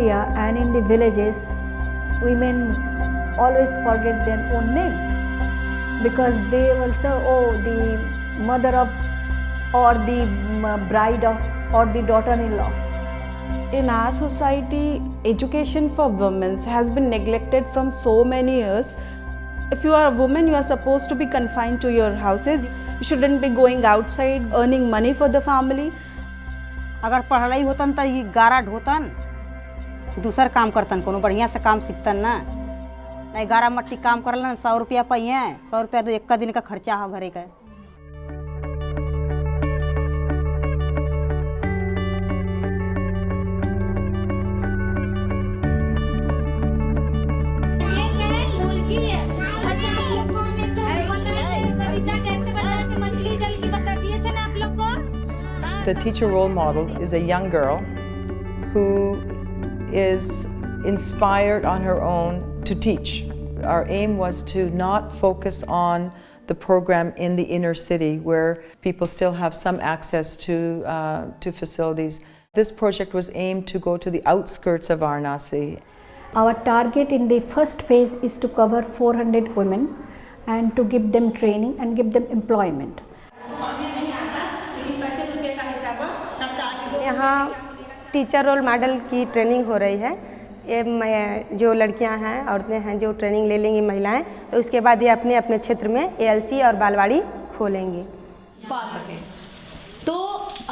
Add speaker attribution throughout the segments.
Speaker 1: India and in the villages, women always forget their own names because they will say, oh, the mother of, or the bride of, or the daughter-in-law.
Speaker 2: In our society, education for women has been neglected from so many years. If you are a woman, you are supposed to be confined to your houses. You shouldn't be going outside earning money for the family.
Speaker 3: अगर पढ़ाई होतन तो ये गारा ढोतन, दूसर काम करतन, कोनो बढ़िया से काम सीखतन ना। नहीं गारा मट्टी काम करलन 100 रुपया पाइए, 100 रुपया तो एक दिन का खर्चा है घरे का।
Speaker 4: The teacher role model is a young girl who is inspired on her own to teach. Our aim was to not focus on the program in the inner city where people still have some access to facilities. This project was aimed to go to the outskirts of Varanasi.
Speaker 1: Our target in the first phase is to cover 400 women and to give them training and give them employment.
Speaker 5: यहाँ teacher role model की training हो रही है। ये जो लड़कियां हैं, औरतें हैं जो ट्रेनिंग ले लेंगी महिलाएं, तो उसके बाद ये अपने अपने क्षेत्र में ALC और बालवाड़ी खोलेंगी।
Speaker 6: पा सके। तो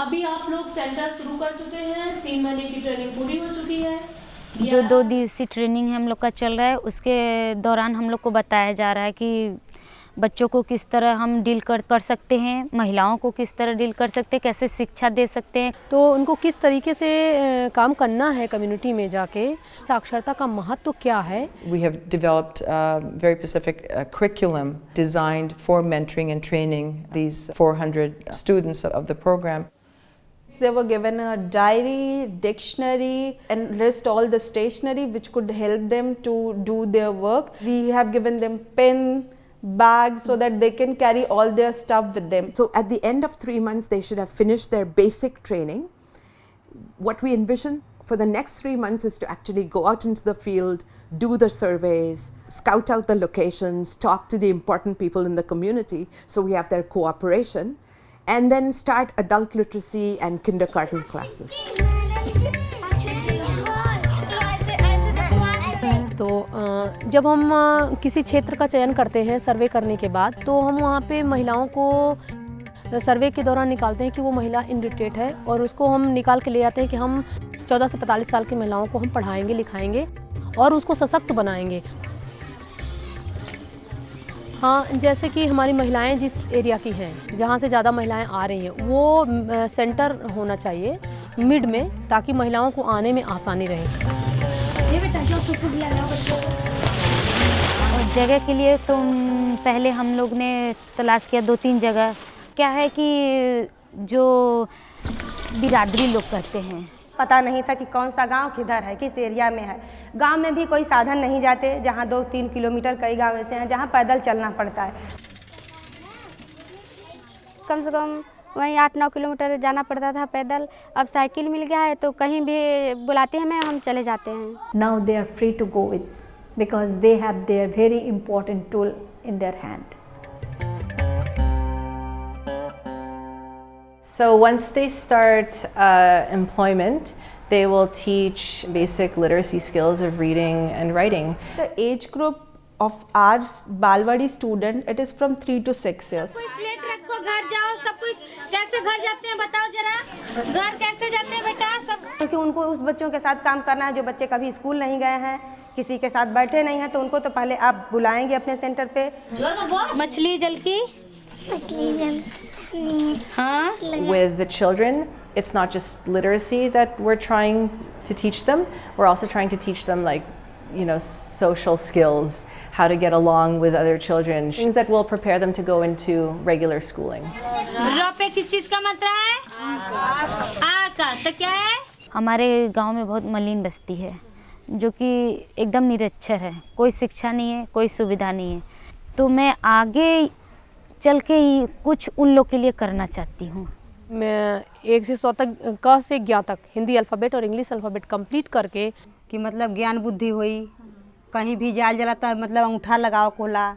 Speaker 6: अभी आप लोग सेंटर शुरू कर चुके हैं, 3 महीने की ट्रेनिंग पूरी हो चुकी है।
Speaker 7: जो 2 दिवसीय ट्रेनिंग हम लोग का चल रहा है, उसके दौरान हम लोग को बताया जा रहा है कि बच्चों को किस तरह हम डील कर सकते हैं, महिलाओं को किस तरह डील कर सकते हैं, कैसे शिक्षा दे सकते हैं,
Speaker 8: तो उनको किस तरीके से काम करना है कम्युनिटी में जाके, साक्षरता का महत्व क्या है।
Speaker 4: We have developed a very specific curriculum designed for mentoring and training these 400 students of the program.
Speaker 2: They were given a diary, dictionary, and list all the stationery which could help them to do their work. We have given them pen, bags so that they can carry all their stuff with them.
Speaker 9: So at the end of 3 months, they should have finished their basic training. What we envision for the next 3 months is to actually go out into the field, do the surveys, scout out the locations, talk to the important people in the community so we have their cooperation, and then start adult literacy and kindergarten classes.
Speaker 8: तो जब हम किसी क्षेत्र का चयन करते हैं सर्वे करने के बाद, तो हम वहाँ पे महिलाओं को सर्वे के दौरान निकालते हैं कि वो महिला इनलिटरेट है, और उसको हम निकाल के ले आते हैं कि हम 14 से 45 साल की महिलाओं को हम पढ़ाएंगे, लिखाएंगे और उसको सशक्त बनाएंगे। हाँ, जैसे कि हमारी महिलाएं जिस एरिया की हैं, जहाँ से ज़्यादा महिलाएं आ रही हैं, वो सेंटर होना चाहिए मिड में, ताकि महिलाओं को आने में आसानी रहे।
Speaker 7: और जगह के लिए तो पहले हम लोग ने तलाश किया 2-3 जगह। क्या है कि जो बिरादरी लोग कहते हैं,
Speaker 5: पता नहीं था कि कौन सा गांव किधर है, किस एरिया में है। गांव में भी कोई साधन नहीं जाते, जहां 2-3 किलोमीटर कई गांव ऐसे हैं जहां पैदल चलना पड़ता है। कम से कम वहीं 8-9 किलोमीटर जाना पड़ता था पैदल। अब साइकिल मिल गया है तो कहीं भी बुलाते हैं हमें, हम चले जाते हैं।
Speaker 1: Now they are free to go with because they have their very important tool in their hand.
Speaker 10: So once they start employment, they will teach basic literacy skills of reading and writing.
Speaker 2: The age group of our Balwadi student, it is from 3 to 6 years.
Speaker 5: घर जाओ, सब कुछ कैसे घर जाते हैं बताओ जरा, घर कैसे जाते हैं बेटा सब, क्योंकि उनको उस बच्चों के साथ काम करना है जो बच्चे कभी स्कूल नहीं गए हैं, किसी के साथ बैठे नहीं हैं, तो उनको तो पहले आप बुलाएंगे अपने सेंटर पे। मछली जल की हाँ।
Speaker 10: With the children, it's not just literacy that we're trying to teach them, we're also trying to teach them like, you know, social skills, how to get along with other children, things that will prepare them to go into regular schooling.
Speaker 5: पे किस चीज का मात्रा है? आ का तो क्या है?
Speaker 7: हमारे गांव में बहुत मलिन बस्ती है जो कि एकदम निरक्षर है, कोई शिक्षा नहीं है, कोई सुविधा नहीं है। तो मैं आगे चल के कुछ उन लोग के लिए करना चाहती हूँ।
Speaker 8: मैं 1 से 100 तक, क से ज्ञ तक हिंदी अल्फ़ाबेट और इंग्लिश अल्फ़ाबेट कंप्लीट करके
Speaker 3: कि मतलब ज्ञान बुद्धि हुई, कहीं भी जाल जला तो मतलब अंगूठा लगाओ कोला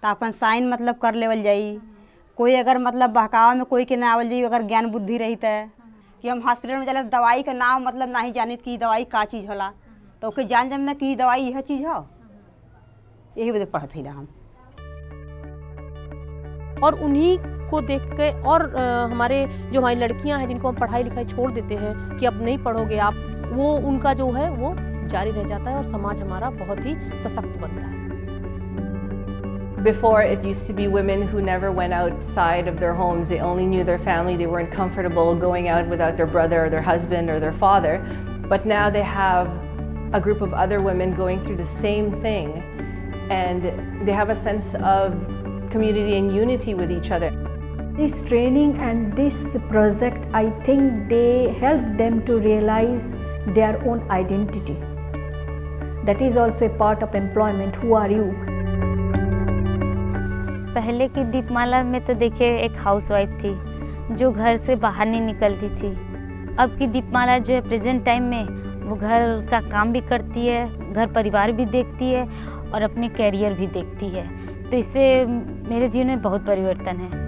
Speaker 3: तो अपन साइन मतलब कर लेवल जाई। कोई अगर मतलब बहकावा में कोई के ना आवल जाई, अगर ज्ञान बुद्धि रही है कि हम हॉस्पिटल में जाला दवाई का नाम मतलब नहीं जानित कि दवाई का चीज़ होला, तो ओके जान जमना कि दवाई यह चीज़ हो। यही वजह पढ़त ही हम।
Speaker 8: और उन्हीं को देख के और हमारे जो हमारी लड़कियां हैं जिनको हम पढ़ाई लिखाई छोड़ देते हैं कि अब नहीं पढ़ोगे आप, वो उनका जो है वो जारी रह जाता है और समाज हमारा बहुत ही सशक्त बनता है।
Speaker 10: Before, it used to be women who never went outside of their homes. They only knew their family. They weren't comfortable going out without their brother or their husband or their father. But now they have a group of other women going through the same thing, and they have a sense of community and unity with each other.
Speaker 1: This training and this project, I think they help them to realize their own identity. That is also a part of employment. Who are you?
Speaker 7: पहले की दीपमाला में तो देखिए एक housewife थी जो घर से बाहर नहीं निकलती थी। अब की दीपमाला जो है प्रेजेंट टाइम में वो घर का काम भी करती है, घर परिवार भी देखती है और अपने कैरियर भी देखती है। तो इससे मेरे जीवन में बहुत परिवर्तन है।